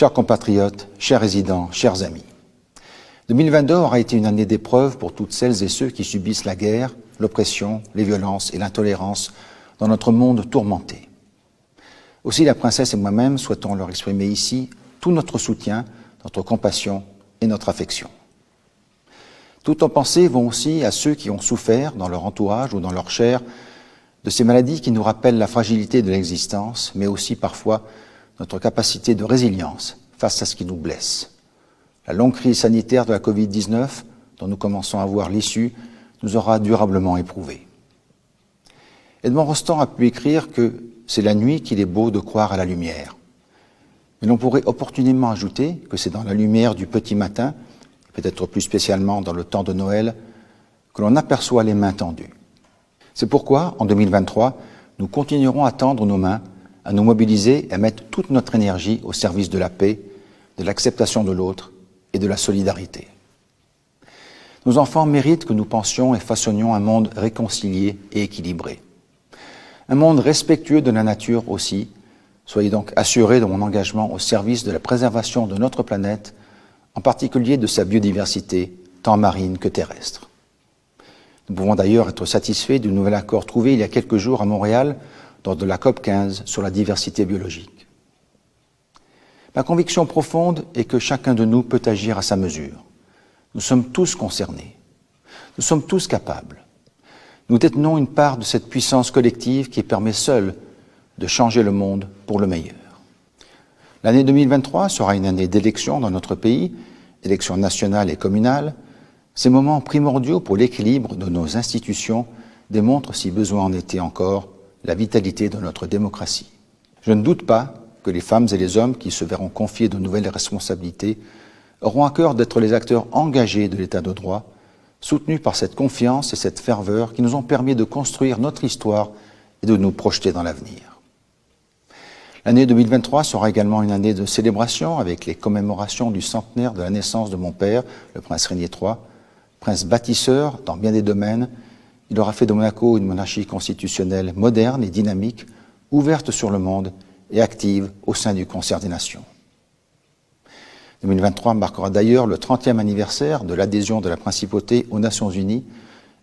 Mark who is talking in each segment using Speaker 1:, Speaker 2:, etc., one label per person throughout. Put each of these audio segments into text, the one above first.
Speaker 1: Chers compatriotes, chers résidents, chers amis, 2022 aura été une année d'épreuve pour toutes celles et ceux qui subissent la guerre, l'oppression, les violences et l'intolérance dans notre monde tourmenté. Aussi, la princesse et moi-même souhaitons leur exprimer ici tout notre soutien, notre compassion et notre affection. Toutes nos pensées vont aussi à ceux qui ont souffert dans leur entourage ou dans leur chair de ces maladies qui nous rappellent la fragilité de l'existence, mais aussi parfois notre capacité de résilience face à ce qui nous blesse. La longue crise sanitaire de la Covid-19, dont nous commençons à voir l'issue, nous aura durablement éprouvés. Edmond Rostand a pu écrire que c'est la nuit qu'il est beau de croire à la lumière. Mais l'on pourrait opportunément ajouter que c'est dans la lumière du petit matin, peut-être plus spécialement dans le temps de Noël, que l'on aperçoit les mains tendues. C'est pourquoi, en 2023, nous continuerons à tendre nos mains, à nous mobiliser et à mettre toute notre énergie au service de la paix, de l'acceptation de l'autre et de la solidarité. Nos enfants méritent que nous pensions et façonnions un monde réconcilié et équilibré. Un monde respectueux de la nature aussi. Soyez donc assurés de mon engagement au service de la préservation de notre planète, en particulier de sa biodiversité, tant marine que terrestre. Nous pouvons d'ailleurs être satisfaits du nouvel accord trouvé il y a quelques jours à Montréal lors de la COP15 sur la diversité biologique. Ma conviction profonde est que chacun de nous peut agir à sa mesure. Nous sommes tous concernés. Nous sommes tous capables. Nous détenons une part de cette puissance collective qui permet seule de changer le monde pour le meilleur. L'année 2023 sera une année d'élections dans notre pays, élections nationales et communales. Ces moments primordiaux pour l'équilibre de nos institutions démontrent, si besoin en était encore, la vitalité de notre démocratie. Je ne doute pas que les femmes et les hommes qui se verront confier de nouvelles responsabilités auront à cœur d'être les acteurs engagés de l'État de droit, soutenus par cette confiance et cette ferveur qui nous ont permis de construire notre histoire et de nous projeter dans l'avenir. L'année 2023 sera également une année de célébration avec les commémorations du centenaire de la naissance de mon père, le prince Régnier III, prince bâtisseur dans bien des domaines. Il aura fait de Monaco une monarchie constitutionnelle moderne et dynamique, ouverte sur le monde et active au sein du concert des nations. 2023 marquera d'ailleurs le 30e anniversaire de l'adhésion de la principauté aux Nations Unies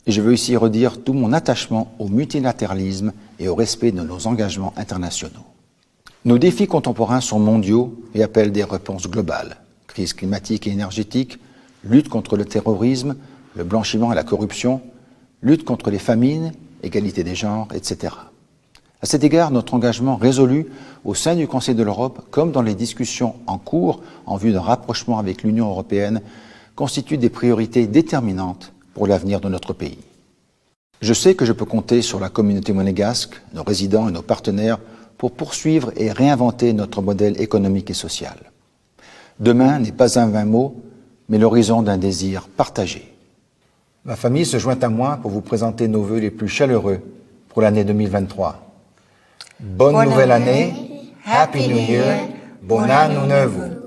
Speaker 1: et je veux ici redire tout mon attachement au multilatéralisme et au respect de nos engagements internationaux. Nos défis contemporains sont mondiaux et appellent des réponses globales. Crise climatique et énergétique, lutte contre le terrorisme, le blanchiment et la corruption, lutte contre les famines, égalité des genres, etc. À cet égard, notre engagement résolu au sein du Conseil de l'Europe, comme dans les discussions en cours en vue d'un rapprochement avec l'Union européenne, constitue des priorités déterminantes pour l'avenir de notre pays. Je sais que je peux compter sur la communauté monégasque, nos résidents et nos partenaires pour poursuivre et réinventer notre modèle économique et social. Demain n'est pas un vain mot, mais l'horizon d'un désir partagé. Ma famille se joint à moi pour vous présenter nos vœux les plus chaleureux pour l'année 2023. Bonne nouvelle année, Happy New Year, bon anno novo.